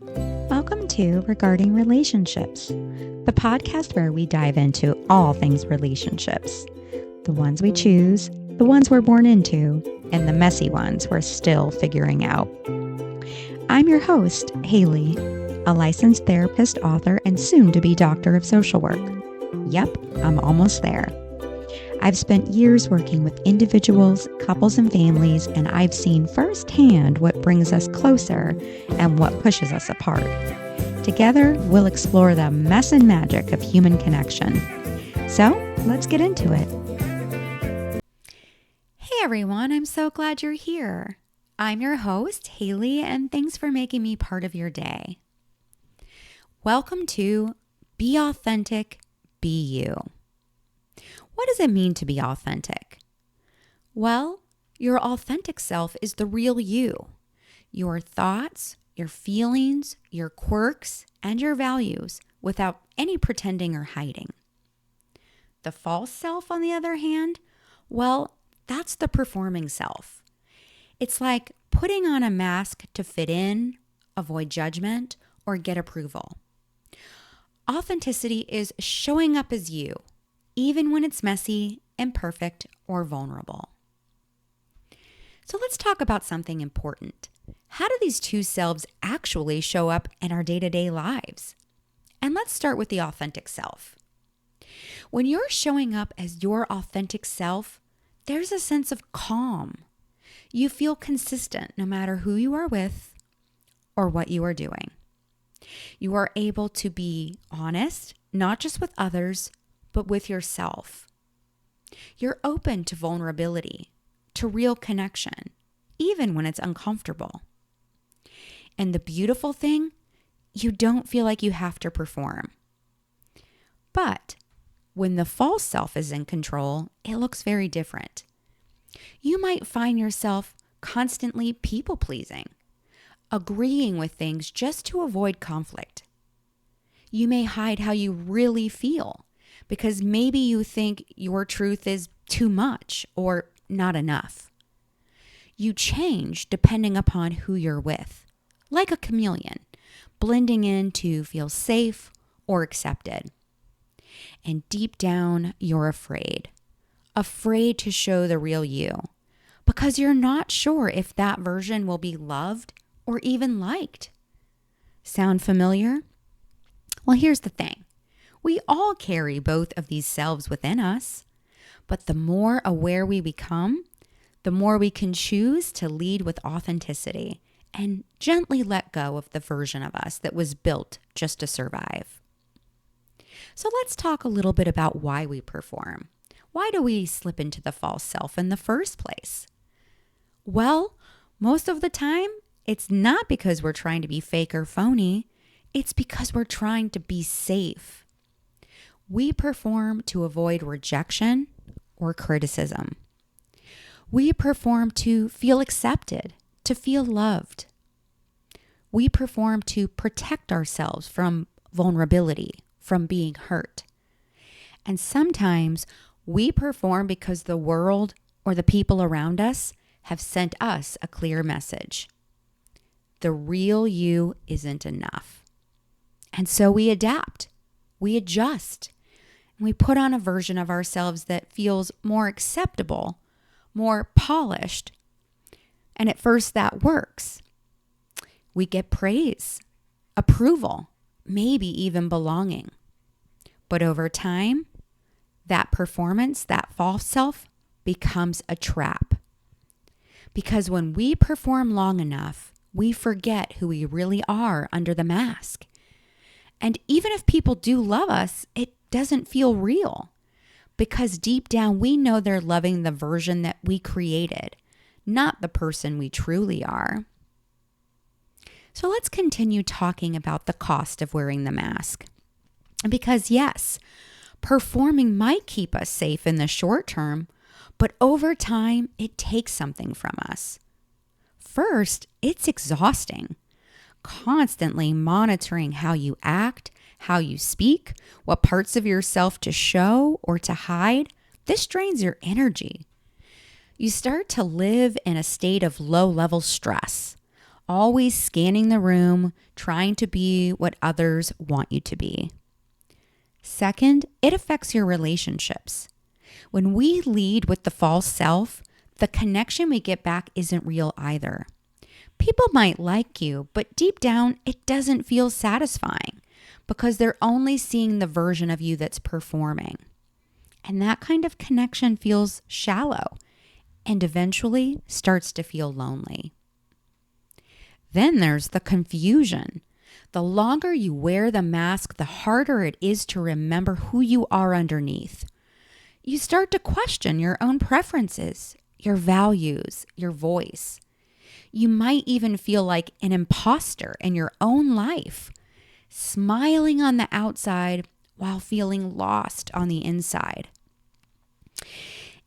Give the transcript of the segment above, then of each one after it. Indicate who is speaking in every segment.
Speaker 1: Welcome to Regarding Relationships, the podcast where we dive into all things relationships. The ones we choose, the ones we're born into, and the messy ones we're still figuring out. I'm your host, Hayley, a licensed therapist, author, and soon-to-be doctor of social work. Yep, I'm almost there. I've spent years working with individuals, couples, and families, and I've seen firsthand what brings us closer and what pushes us apart. Together, we'll explore the mess and magic of human connection. So, let's get into it. Hey everyone, I'm so glad you're here. I'm your host, Hayley, and thanks for making me part of your day. Welcome to Be Authentic, Be You. What does it mean to be authentic? Well, your authentic self is the real you. Your thoughts, your feelings, your quirks, and your values without any pretending or hiding. The false self, on the other hand, well, that's the performing self. It's like putting on a mask to fit in, avoid judgment, or get approval. Authenticity is showing up as you, even when it's messy, imperfect, or vulnerable. So let's talk about something important. How do these two selves actually show up in our day-to-day lives? And let's start with the authentic self. When you're showing up as your authentic self, there's a sense of calm. You feel consistent no matter who you are with or what you are doing. You are able to be honest, not just with others, but with yourself. You're open to vulnerability, to real connection, even when it's uncomfortable. And the beautiful thing, you don't feel like you have to perform. But when the false self is in control, it looks very different. You might find yourself constantly people-pleasing, agreeing with things just to avoid conflict. You may hide how you really feel, because maybe you think your truth is too much or not enough. You change depending upon who you're with, like a chameleon, blending in to feel safe or accepted. And deep down, you're afraid to show the real you, because you're not sure if that version will be loved or even liked. Sound familiar? Well, here's the thing. We all carry both of these selves within us, but the more aware we become, the more we can choose to lead with authenticity and gently let go of the version of us that was built just to survive. So let's talk a little bit about why we perform. Why do we slip into the false self in the first place? Well, most of the time, it's not because we're trying to be fake or phony. It's because we're trying to be safe. We perform to avoid rejection or criticism. We perform to feel accepted, to feel loved. We perform to protect ourselves from vulnerability, from being hurt. And sometimes we perform because the world or the people around us have sent us a clear message. The real you isn't enough. And so we adapt, we adjust. We put on a version of ourselves that feels more acceptable, more polished. And at first that works. We get praise, approval, maybe even belonging. But over time, that performance, that false self, becomes a trap. Because when we perform long enough, we forget who we really are under the mask. And even if people do love us, it doesn't feel real, because deep down we know they're loving the version that we created, not the person we truly are. So let's continue talking about the cost of wearing the mask. Because yes, performing might keep us safe in the short term, but over time it takes something from us. First, it's exhausting. Constantly monitoring how you act, how you speak, what parts of yourself to show or to hide, this drains your energy. You start to live in a state of low-level stress, always scanning the room, trying to be what others want you to be. Second, it affects your relationships. When we lead with the false self, the connection we get back isn't real either. People might like you, but deep down, it doesn't feel satisfying because they're only seeing the version of you that's performing. And that kind of connection feels shallow and eventually starts to feel lonely. Then there's the confusion. The longer you wear the mask, the harder it is to remember who you are underneath. You start to question your own preferences, your values, your voice. You might even feel like an imposter in your own life, smiling on the outside while feeling lost on the inside.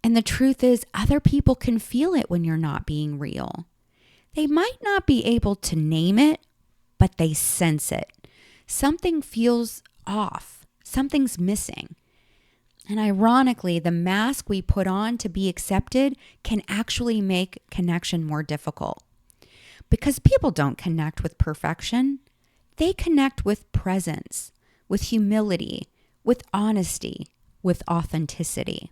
Speaker 1: And the truth is, other people can feel it when you're not being real. They might not be able to name it, but they sense it. Something feels off. Something's missing. And ironically, the mask we put on to be accepted can actually make connection more difficult. Because people don't connect with perfection. They connect with presence, with humility, with honesty, with authenticity.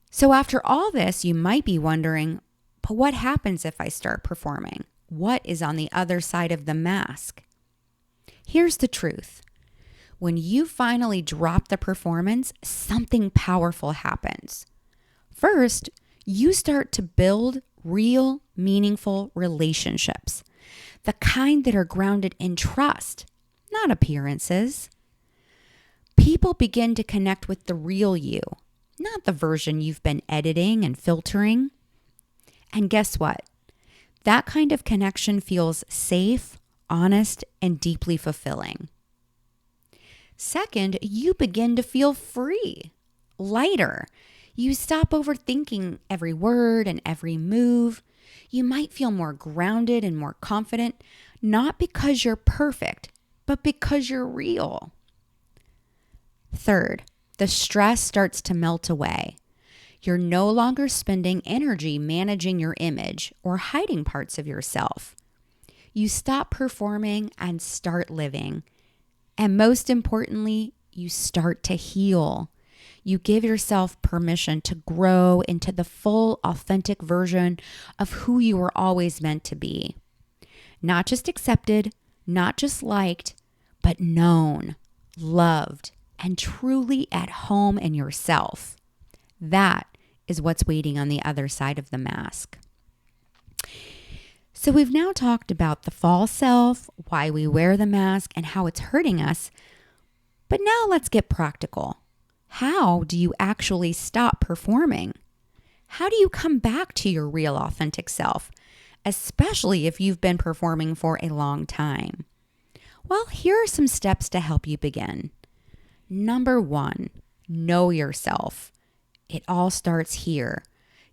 Speaker 1: So after all this, you might be wondering, but what happens if I start performing? What is on the other side of the mask? Here's the truth. When you finally drop the performance, something powerful happens. First, you start to build real, meaningful relationships. The kind that are grounded in trust, not appearances. People begin to connect with the real you, not the version you've been editing and filtering. And guess what? That kind of connection feels safe, honest, and deeply fulfilling. Second, you begin to feel free, lighter. You stop overthinking every word and every move. You might feel more grounded and more confident, not because you're perfect, but because you're real. Third, the stress starts to melt away. You're no longer spending energy managing your image or hiding parts of yourself. You stop performing and start living. And most importantly, you start to heal. You give yourself permission to grow into the full, authentic version of who you were always meant to be. Not just accepted, not just liked, but known, loved, and truly at home in yourself. That is what's waiting on the other side of the mask. So we've now talked about the false self, why we wear the mask, and how it's hurting us. But now let's get practical. How do you actually stop performing? How do you come back to your real authentic self, especially if you've been performing for a long time? Well, here are some steps to help you begin. Number 1, know yourself. It all starts here.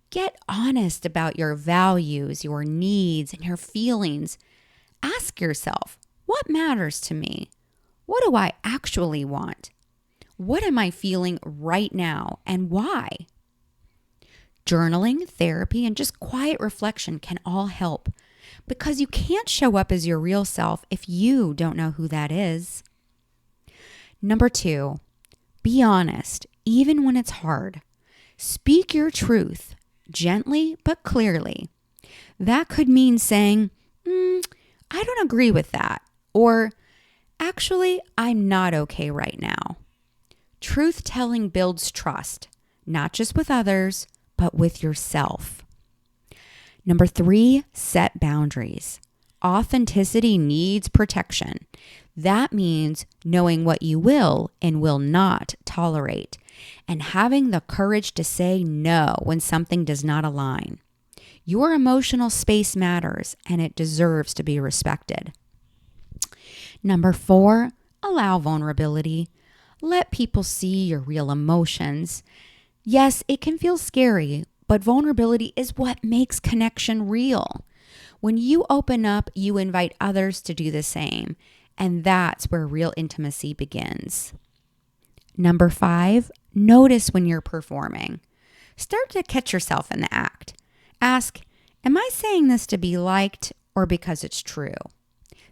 Speaker 1: Get honest about your values, your needs, and your feelings. Ask yourself, what matters to me? What do I actually want? What am I feeling right now and why? Journaling, therapy, and just quiet reflection can all help because you can't show up as your real self if you don't know who that is. Number 2, be honest, even when it's hard. Speak your truth, gently but clearly. That could mean saying, I don't agree with that, or actually, I'm not okay right now. Truth-telling builds trust, not just with others, but with yourself. Number 3, set boundaries. Authenticity needs protection. That means knowing what you will and will not tolerate, and having the courage to say no when something does not align. Your emotional space matters, and it deserves to be respected. Number 4, allow vulnerability. Let people see your real emotions. Yes, it can feel scary, but vulnerability is what makes connection real. When you open up, you invite others to do the same, and that's where real intimacy begins. Number 5, notice when you're performing. Start to catch yourself in the act. Ask, Am I saying this to be liked or because it's true?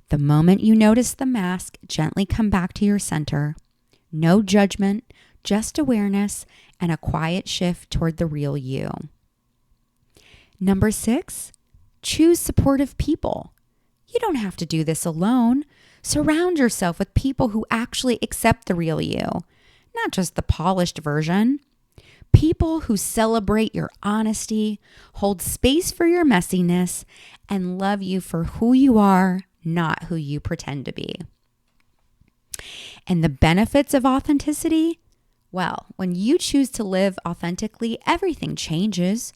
Speaker 1: The moment you notice the mask, gently come back to your center. No judgment, just awareness and a quiet shift toward the real you. Number 6, choose supportive people. You don't have to do this alone. Surround yourself with people who actually accept the real you, not just the polished version. People who celebrate your honesty, hold space for your messiness, and love you for who you are, not who you pretend to be. And the benefits of authenticity? Well, when you choose to live authentically, everything changes.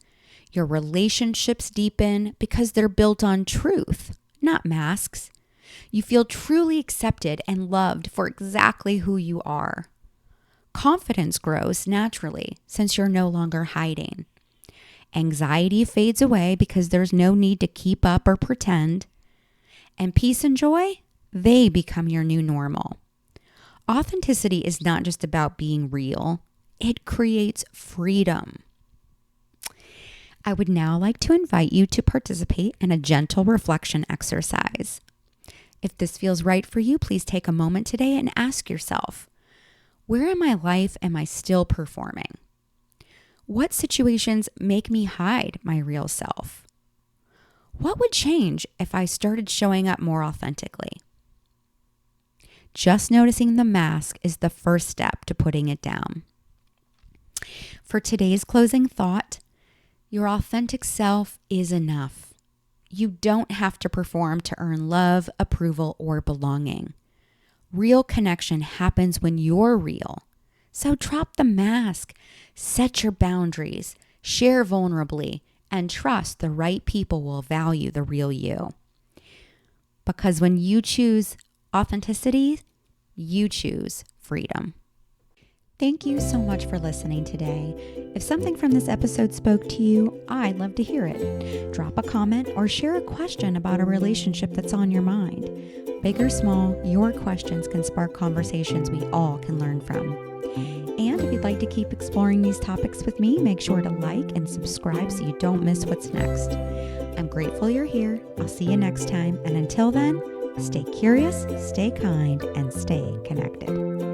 Speaker 1: Your relationships deepen because they're built on truth, not masks. You feel truly accepted and loved for exactly who you are. Confidence grows naturally since you're no longer hiding. Anxiety fades away because there's no need to keep up or pretend. And peace and joy, they become your new normal. Authenticity is not just about being real. It creates freedom. I would now like to invite you to participate in a gentle reflection exercise. If this feels right for you, please take a moment today and ask yourself, where in my life am I still performing? What situations make me hide my real self? What would change if I started showing up more authentically? Just noticing the mask is the first step to putting it down. For today's closing thought, your authentic self is enough. You don't have to perform to earn love, approval, or belonging. Real connection happens when you're real. So drop the mask, set your boundaries, share vulnerably, and trust the right people will value the real you. Because when you choose authenticity, you choose freedom. Thank you so much for listening today. If something from this episode spoke to you, I'd love to hear it. Drop a comment or share a question about a relationship that's on your mind. Big or small, your questions can spark conversations we all can learn from. And if you'd like to keep exploring these topics with me, make sure to like and subscribe so you don't miss what's next. I'm grateful you're here. I'll see you next time. And until then, stay curious, stay kind, and stay connected.